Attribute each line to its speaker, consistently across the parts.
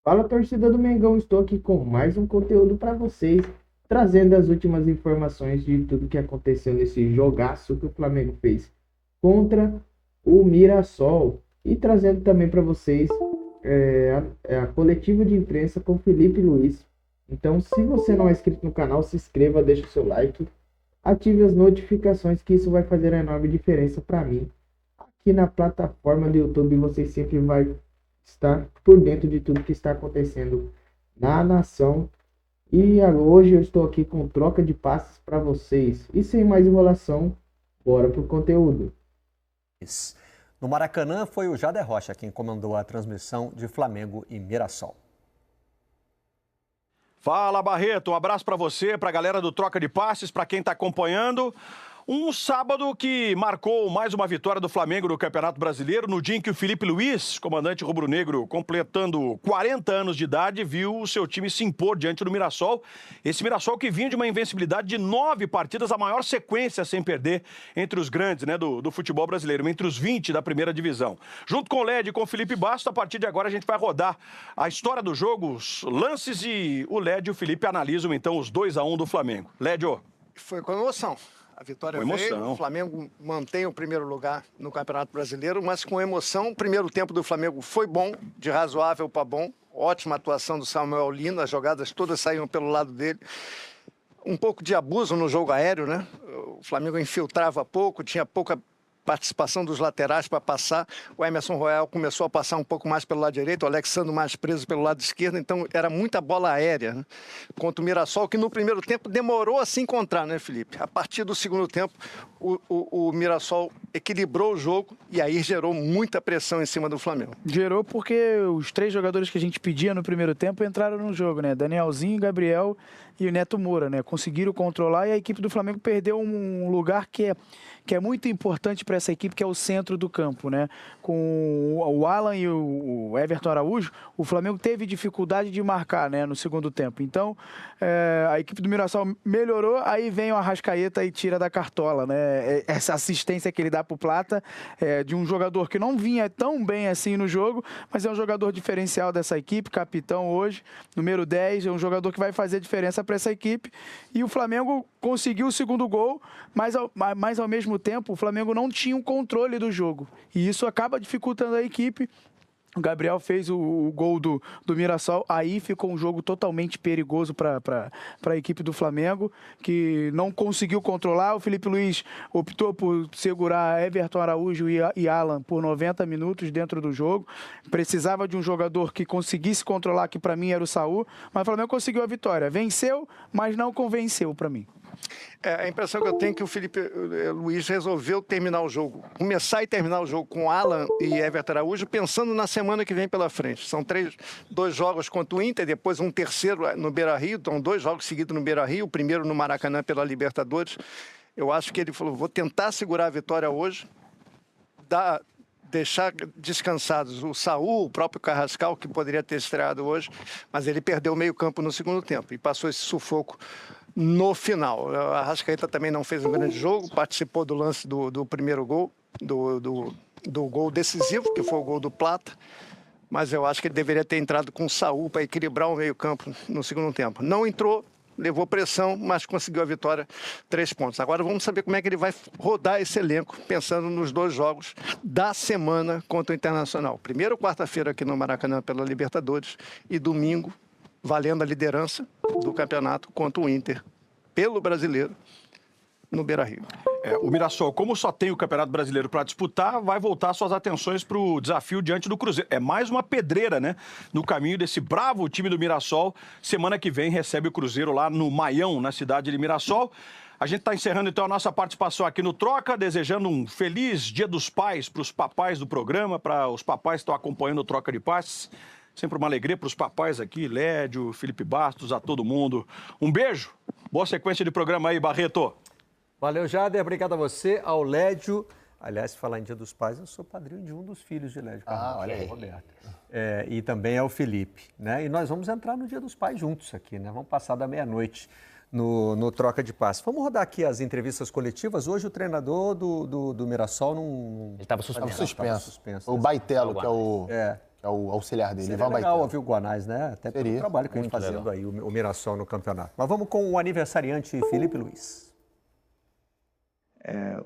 Speaker 1: Fala, torcida do Mengão, estou aqui com mais um conteúdo para vocês, trazendo as últimas informações de tudo que aconteceu nesse jogaço que o Flamengo fez contra o Mirassol e trazendo também para vocês a coletiva de imprensa com Felipe Luiz. Então, se você não é inscrito no canal, se inscreva, deixa o seu like, ative as notificações, que isso vai fazer uma enorme diferença para mim. Aqui na plataforma do YouTube você sempre vai estar por dentro de tudo que está acontecendo na nação. E hoje eu estou aqui com troca de passes para vocês. E sem mais enrolação, bora pro conteúdo.
Speaker 2: No Maracanã foi o Jader Rocha quem comandou a transmissão de Flamengo e Mirassol.
Speaker 3: Fala, Barreto, um abraço para você, para a galera do Troca de Passes, para quem está acompanhando. Um sábado que marcou mais uma vitória do Flamengo no Campeonato Brasileiro, no dia em que o Felipe Luiz, comandante rubro-negro, completando 40 anos de idade, viu o seu time se impor diante do Mirassol. Esse Mirassol que vinha de uma invencibilidade de 9 partidas, a maior sequência sem perder entre os grandes, né, do futebol brasileiro, entre os 20 da primeira divisão. Junto com o Led e com o Felipe Bastos, a partir de agora a gente vai rodar a história do jogo, os lances, e o Led e o Felipe analisam então os 2-1 do Flamengo. Lédio.
Speaker 4: Foi com emoção. A vitória veio, o Flamengo mantém o primeiro lugar no Campeonato Brasileiro, mas com emoção. O primeiro tempo do Flamengo foi bom, de razoável para bom. Ótima atuação do Samuel Lino, as jogadas todas saíam pelo lado dele. Um pouco de abuso no jogo aéreo, né? O Flamengo infiltrava pouco, tinha pouca participação dos laterais para passar. O Emerson Royal começou a passar um pouco mais pelo lado direito, o Alexandre mais preso pelo lado esquerdo, então era muita bola aérea, né? Contra o Mirassol, que no primeiro tempo demorou a se encontrar, né, Felipe? A partir do segundo tempo, o Mirassol equilibrou o jogo e aí gerou muita pressão em cima do Flamengo.
Speaker 5: Gerou porque os 3 jogadores que a gente pedia no primeiro tempo entraram no jogo, né? Danielzinho, Gabriel e o Neto Moura, né? Conseguiram controlar e a equipe do Flamengo perdeu um lugar que é muito importante para essa equipe, que é o centro do campo, né? Com o Alan e o Everton Araújo, o Flamengo teve dificuldade de marcar, né, no segundo tempo. Então, a equipe do Mirassol melhorou, aí vem o Arrascaeta e tira da cartola, né? Essa assistência que ele dá para o Plata, de um jogador que não vinha tão bem assim no jogo, mas é um jogador diferencial dessa equipe, capitão hoje, número 10, é um jogador que vai fazer diferença para essa equipe. E o Flamengo conseguiu o segundo gol, mas ao mesmo tempo o Flamengo não tinha o controle do jogo. E isso acaba dificultando a equipe. O Gabriel fez o gol do Mirassol, aí ficou um jogo totalmente perigoso para a equipe do Flamengo, que não conseguiu controlar. O Felipe Luiz optou por segurar Everton Araújo e Alan por 90 minutos dentro do jogo. Precisava de um jogador que conseguisse controlar, que para mim era o Saul, mas o Flamengo conseguiu a vitória. Venceu, mas não convenceu para mim.
Speaker 4: A impressão que eu tenho é que o Felipe Luiz resolveu terminar o jogo, começar e terminar o jogo com Alan e Everton Araújo, pensando na semana que vem pela frente. São 2 jogos contra o Inter, depois um terceiro no Beira-Rio, então 2 jogos seguidos no Beira-Rio, o primeiro no Maracanã pela Libertadores. Eu acho que ele falou, vou tentar segurar a vitória hoje, deixar descansados o Saul, o próprio Carrascal, que poderia ter estreado hoje, mas ele perdeu o meio-campo no segundo tempo e passou esse sufoco no final. A Arrascaeta também não fez um grande jogo, participou do lance do primeiro gol, do gol decisivo, que foi o gol do Plata, mas eu acho que ele deveria ter entrado com o Saul para equilibrar o meio-campo no segundo tempo. Não entrou, levou pressão, mas conseguiu a vitória, 3 pontos. Agora vamos saber como é que ele vai rodar esse elenco, pensando nos 2 jogos da semana contra o Internacional. Primeiro, quarta-feira aqui no Maracanã pela Libertadores e domingo, valendo a liderança do campeonato contra o Inter, pelo Brasileiro, no Beira-Rio.
Speaker 3: O Mirassol, como só tem o Campeonato Brasileiro para disputar, vai voltar suas atenções para o desafio diante do Cruzeiro. É mais uma pedreira, né, no caminho desse bravo time do Mirassol. Semana que vem recebe o Cruzeiro lá no Maião, na cidade de Mirassol. A gente está encerrando então a nossa participação aqui no Troca, desejando um feliz Dia dos Pais para os papais do programa, para os papais que estão acompanhando o Troca de Passes. Sempre uma alegria para os papais aqui, Lédio, Felipe Bastos, a todo mundo. Um beijo, boa sequência de programa aí, Barreto.
Speaker 2: Valeu, Jader, obrigado a você, ao Lédio. Aliás, se falar em Dia dos Pais, eu sou padrinho de um dos filhos de Lédio Carvalho,
Speaker 6: olha aí.
Speaker 2: Roberto. E também é o Felipe, né? E nós vamos entrar no Dia dos Pais juntos aqui, né? Vamos passar da meia-noite no Troca de Passe. Vamos rodar aqui as entrevistas coletivas. Hoje o treinador do Mirassol não...
Speaker 6: Ele estava suspenso.
Speaker 2: Estava suspenso.
Speaker 6: O Baitelo, que é o... que é o auxiliar dele.
Speaker 2: Seria legal ouvir o Guanais, né? Até pelo
Speaker 6: Seria.
Speaker 2: trabalho que ele fazendo aí, o Mirassol no campeonato. Mas vamos com o aniversariante Felipe Luiz.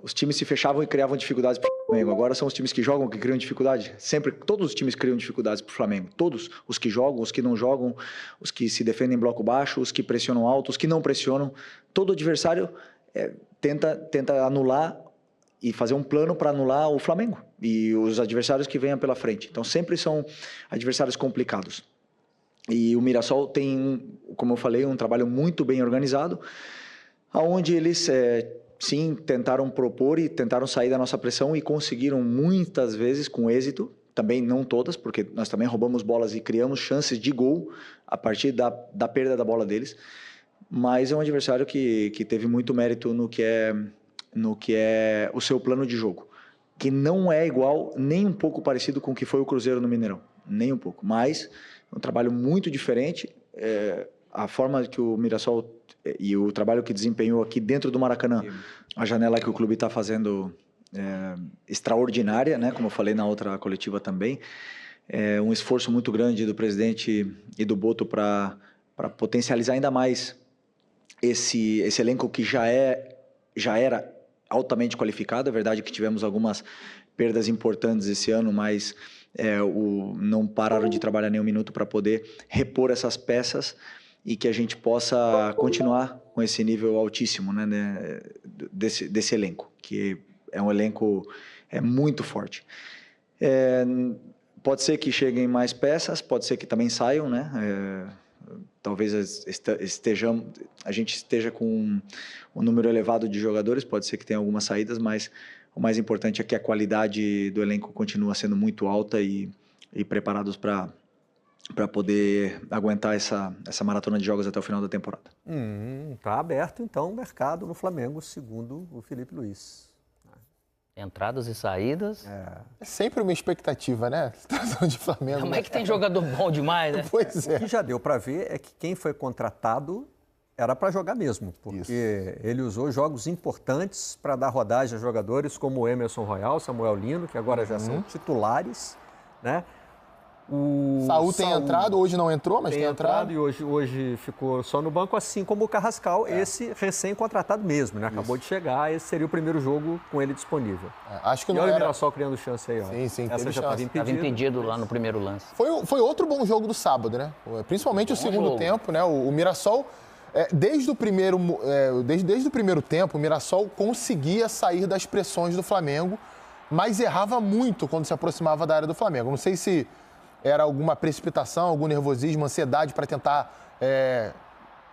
Speaker 7: Os times se fechavam e criavam dificuldades para o Flamengo. Agora são os times que jogam que criam dificuldade. Sempre, todos os times criam dificuldades para o Flamengo. Todos. Os que jogam, os que não jogam, os que se defendem em bloco baixo, os que pressionam alto, os que não pressionam. Todo adversário tenta anular e fazer um plano para anular o Flamengo e os adversários que venham pela frente. Então sempre são adversários complicados. E o Mirassol tem, como eu falei, um trabalho muito bem organizado, onde eles... sim, tentaram propor e tentaram sair da nossa pressão e conseguiram muitas vezes com êxito, também não todas, porque nós também roubamos bolas e criamos chances de gol a partir da perda da bola deles, mas é um adversário que teve muito mérito no que é o seu plano de jogo, que não é igual, nem um pouco parecido com o que foi o Cruzeiro no Mineirão, nem um pouco, mas é um trabalho muito diferente, a forma que o Mirassol e o trabalho que desempenhou aqui dentro do Maracanã, a janela que o clube está fazendo extraordinária, né? Como eu falei na outra coletiva também, um esforço muito grande do presidente e do Boto para potencializar ainda mais esse elenco que já era altamente qualificado. É verdade que tivemos algumas perdas importantes esse ano, mas não pararam de trabalhar nem um minuto para poder repor essas peças e que a gente possa continuar com esse nível altíssimo, né, desse elenco, que é um elenco muito forte. Pode ser que cheguem mais peças, pode ser que também saiam, né? Talvez a gente esteja com um número elevado de jogadores, pode ser que tenha algumas saídas, mas o mais importante é que a qualidade do elenco continua sendo muito alta e preparados para poder aguentar essa maratona de jogos até o final da temporada.
Speaker 2: Tá aberto, então, o mercado no Flamengo, segundo o Felipe Luiz.
Speaker 8: Entradas e saídas.
Speaker 6: É sempre uma expectativa, né? Situação de Flamengo.
Speaker 8: Como é que tem jogador bom demais, né?
Speaker 6: Pois é.
Speaker 2: O que já deu para ver é que quem foi contratado era para jogar mesmo, porque ele usou jogos importantes para dar rodagem a jogadores como o Emerson Royal, Samuel Lino, que agora já são titulares, né? O
Speaker 6: Saúl tem entrado, hoje não entrou, mas tem entrado.
Speaker 2: E hoje ficou só no banco, assim como o Carrascal, esse recém-contratado mesmo, né? Acabou de chegar, esse seria o primeiro jogo com ele disponível.
Speaker 6: Acho que
Speaker 2: e
Speaker 6: não
Speaker 2: olha
Speaker 6: era...
Speaker 2: o Mirassol criando chance aí, ó.
Speaker 6: Sim,
Speaker 2: essa já estava impedido.
Speaker 8: Estava impedido lá no primeiro lance.
Speaker 6: Foi outro bom jogo do sábado, né? Principalmente o segundo tempo, né? O Mirassol, desde o primeiro tempo, o Mirassol conseguia sair das pressões do Flamengo, mas errava muito quando se aproximava da área do Flamengo. Não sei se era alguma precipitação, algum nervosismo, ansiedade para tentar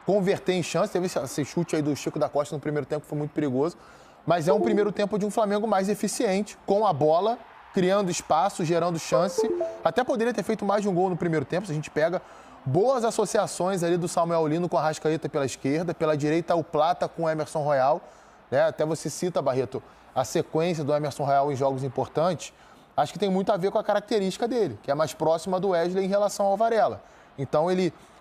Speaker 6: converter em chance. Teve esse chute aí do Chico da Costa no primeiro tempo, que foi muito perigoso. Mas é um primeiro tempo de um Flamengo mais eficiente, com a bola, criando espaço, gerando chance. Até poderia ter feito mais de um gol no primeiro tempo, se a gente pega boas associações ali do Samuel Lino com a Arrascaeta pela esquerda, pela direita o Plata com o Emerson Royal. Né? Até você cita, Barreto, a sequência do Emerson Royal em jogos importantes. Acho que tem muito a ver com a característica dele, que é mais próxima do Wesley em relação ao Varela. Então,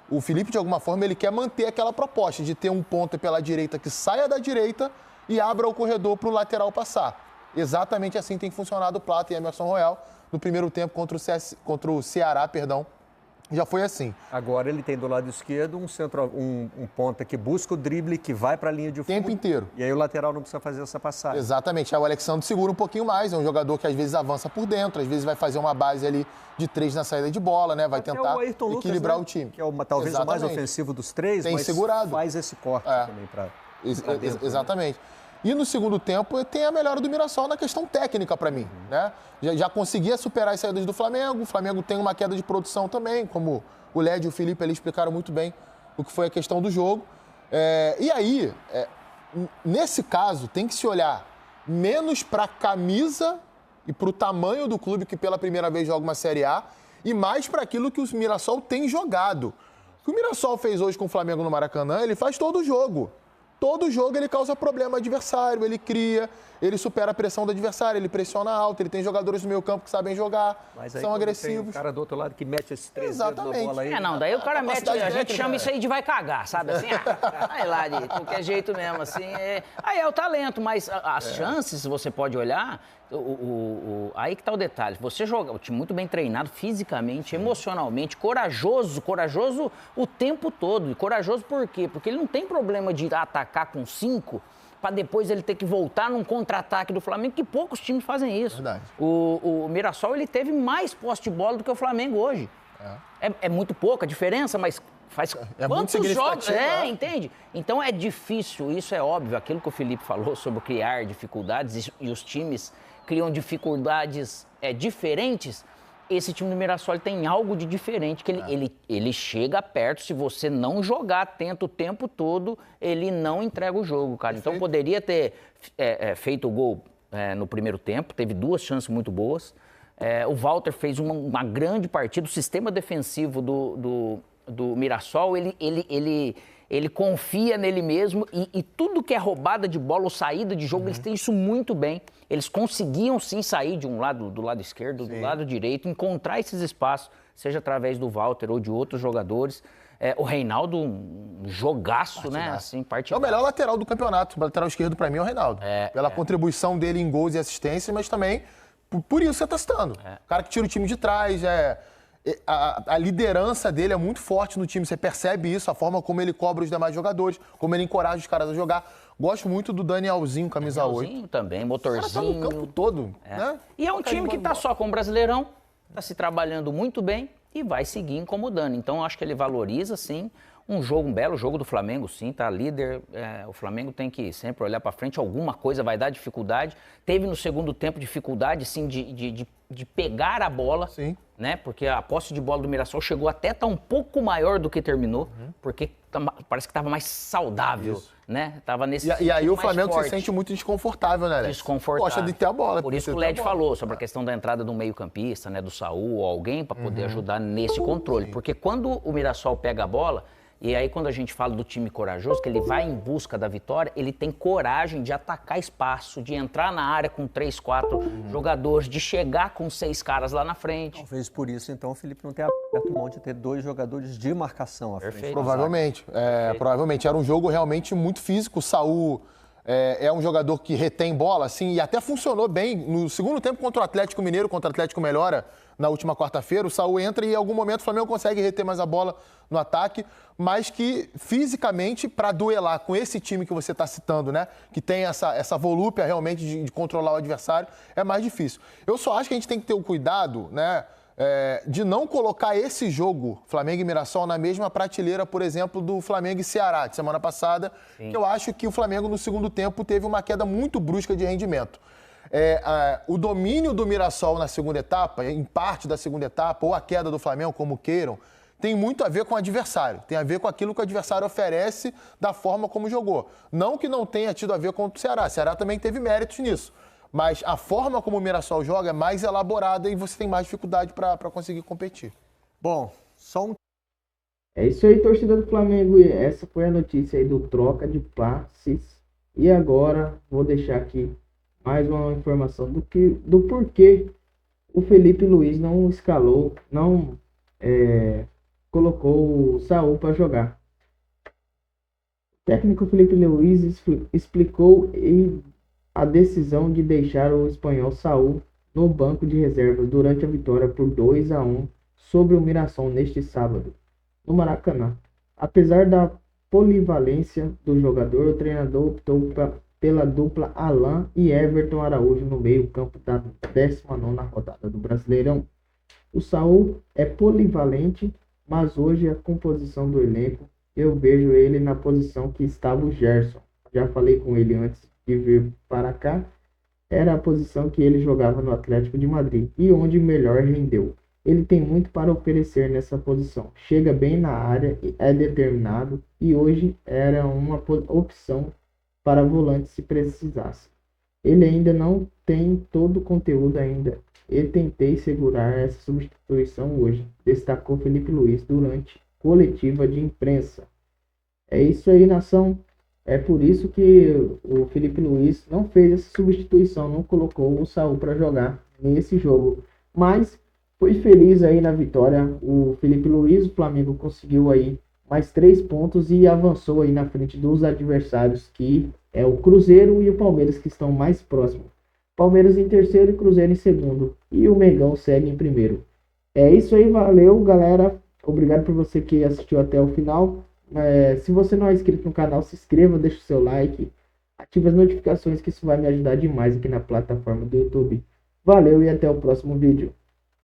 Speaker 6: o Felipe, de alguma forma, ele quer manter aquela proposta de ter um ponta pela direita que saia da direita e abra o corredor para o lateral passar. Exatamente assim tem funcionado o Plata e Emerson Royal no primeiro tempo contra o Ceará, já foi assim.
Speaker 2: Agora ele tem do lado esquerdo um ponta que busca o drible, que vai para a linha de fundo.
Speaker 6: O tempo inteiro.
Speaker 2: E aí o lateral não precisa fazer essa passagem.
Speaker 6: Exatamente. Aí o Alexandre segura um pouquinho mais, é um jogador que às vezes avança por dentro, às vezes vai fazer uma base ali de 3 na saída de bola, né? Vai tentar equilibrar
Speaker 2: Lucas,
Speaker 6: o time.
Speaker 2: Que é talvez
Speaker 6: Exatamente.
Speaker 2: o mais ofensivo dos 3,
Speaker 6: tem
Speaker 2: mas
Speaker 6: segurado.
Speaker 2: Faz esse corte também para dentro.
Speaker 6: Exatamente. Né? E no segundo tempo tem a melhora do Mirassol na questão técnica para mim, né? Já conseguia superar as saídas do Flamengo, o Flamengo tem uma queda de produção também, como o Led e o Felipe ali explicaram muito bem o que foi a questão do jogo. E aí, nesse caso, tem que se olhar menos para a camisa e para o tamanho do clube que pela primeira vez joga uma Série A e mais para aquilo que o Mirassol tem jogado. O que o Mirassol fez hoje com o Flamengo no Maracanã, ele faz todo jogo. Todo jogo ele causa problema ao adversário, ele cria, ele supera a pressão do adversário, ele pressiona alto, ele tem jogadores no meio campo que sabem jogar, são agressivos.
Speaker 2: Tem um cara do outro lado que mete esses 3
Speaker 6: dedos
Speaker 2: na bola aí.
Speaker 8: Não, daí o cara mete, a gente chama isso aí de vai cagar, sabe assim? Aí lá, de qualquer jeito mesmo, assim. Aí é o talento, mas as chances, você pode olhar, Aí que tá o detalhe. Você joga, o time muito bem treinado, fisicamente, emocionalmente, corajoso o tempo todo. E corajoso por quê? Porque ele não tem problema de atacar com 5 para depois ele ter que voltar num contra-ataque do Flamengo, que poucos times fazem isso.
Speaker 6: Verdade.
Speaker 8: O Mirassol, ele teve mais posse de bola do que o Flamengo hoje. É muito pouca a diferença, mas faz quantos jogos? Entende? Então é difícil, isso é óbvio. Aquilo que o Felipe falou sobre criar dificuldades e os times criam dificuldades diferentes. Esse time do Mirassol tem algo de diferente, que ele chega perto, se você não jogar atento o tempo todo, ele não entrega o jogo, cara. Então poderia ter feito o gol no primeiro tempo, teve 2 chances muito boas. O Walter fez uma grande partida, o sistema defensivo do Mirassol, ele confia nele mesmo e tudo que é roubada de bola ou saída de jogo, eles têm isso muito bem. Eles conseguiam sim sair de um lado, do lado esquerdo, do lado direito, encontrar esses espaços, seja através do Walter ou de outros jogadores. O Reinaldo, um jogaço, né? Assim,
Speaker 6: é o melhor lateral do campeonato. O lateral esquerdo, para mim, é o Reinaldo. Pela contribuição dele em gols e assistências, mas também por isso que você está citando. O cara que tira o time de trás, a liderança dele é muito forte no time, você percebe isso, a forma como ele cobra os demais jogadores, como ele encoraja os caras a jogar. Gosto muito do Danielzinho, camisa 8.
Speaker 8: Danielzinho também, motorzinho.
Speaker 6: Tá no campo todo, né?
Speaker 8: E é um time que está só com o Brasileirão, está se trabalhando muito bem e vai seguir incomodando. Então, acho que ele valoriza, sim, um belo jogo do Flamengo, sim, tá líder. O Flamengo tem que sempre olhar para frente, alguma coisa vai dar dificuldade. Teve no segundo tempo dificuldade, sim, de pegar a bola,
Speaker 6: sim,
Speaker 8: né? Porque a posse de bola do Mirassol chegou até a estar um pouco maior do que terminou, porque parece que estava mais saudável, né? Tava nesse
Speaker 6: e aí o Flamengo se sente muito desconfortável, né, Alex?
Speaker 8: Desconfortável.
Speaker 6: Gosta de ter a bola.
Speaker 8: Por isso que o Led falou sobre a questão da entrada do meio-campista, né, do Saul ou alguém para poder ajudar nesse controle. Sim. Porque quando o Mirassol pega a bola, e aí quando a gente fala do time corajoso, que ele vai em busca da vitória, ele tem coragem de atacar espaço, de entrar na área com 3, 4 jogadores, de chegar com 6 caras lá na frente.
Speaker 2: Talvez por isso, então, o Felipe não tenha aberto mão de ter 2 jogadores de marcação à frente.
Speaker 6: Provavelmente. Provavelmente. Era um jogo realmente muito físico. O Saul é um jogador que retém bola, assim, e até funcionou bem. No segundo tempo contra o Atlético Mineiro, contra o Atlético Melhora, na última quarta-feira, o Saul entra e em algum momento o Flamengo consegue reter mais a bola no ataque, mas que fisicamente, para duelar com esse time que você está citando, né, que tem essa volúpia realmente de controlar o adversário, é mais difícil. Eu só acho que a gente tem que ter o cuidado, né, de não colocar esse jogo, Flamengo e Mirassol, na mesma prateleira, por exemplo, do Flamengo e Ceará, de semana passada, que eu acho que o Flamengo no segundo tempo teve uma queda muito brusca de rendimento. O domínio do Mirassol na segunda etapa, em parte da segunda etapa, ou a queda do Flamengo, como queiram, tem muito a ver com o adversário. Tem a ver com aquilo que o adversário oferece da forma como jogou. Não que não tenha tido a ver com o Ceará. O Ceará também teve méritos nisso. Mas a forma como o Mirassol joga é mais elaborada e você tem mais dificuldade para conseguir competir.
Speaker 2: Bom, só um...
Speaker 1: É isso aí, torcida do Flamengo. Essa foi a notícia aí do troca de passes. E agora vou deixar aqui mais uma informação do porquê o Felipe Luiz não escalou, não colocou o Saul para jogar. O técnico Felipe Luiz explicou a decisão de deixar o espanhol Saul no banco de reservas durante a vitória por 2-1 sobre o Mirassol neste sábado, no Maracanã. Apesar da polivalência do jogador, o treinador optou pela dupla Alain e Everton Araújo no meio-campo da 19ª rodada do Brasileirão. O Saul é polivalente, mas hoje a composição do elenco, eu vejo ele na posição que estava o Gerson. Já falei com ele antes de vir para cá. Era a posição que ele jogava no Atlético de Madrid e onde melhor rendeu. Ele tem muito para oferecer nessa posição. Chega bem na área, é determinado e hoje era uma opção para volante se precisasse. Ele ainda não tem todo o conteúdo ainda. Eu tentei segurar essa substituição hoje, destacou Felipe Luiz durante coletiva de imprensa. É isso aí, nação. É por isso que o Felipe Luiz não fez essa substituição, não colocou o Saul para jogar nesse jogo. Mas foi feliz aí na vitória o Felipe Luiz. O Flamengo conseguiu aí mais 3 pontos e avançou aí na frente dos adversários, que é o Cruzeiro e o Palmeiras, que estão mais próximos. Palmeiras em terceiro e Cruzeiro em segundo. E o Mengão segue em primeiro. É isso aí, valeu, galera. Obrigado por você que assistiu até o final. Se você não é inscrito no canal, se inscreva, deixa o seu like, ative as notificações, que isso vai me ajudar demais aqui na plataforma do YouTube. Valeu e até o próximo vídeo.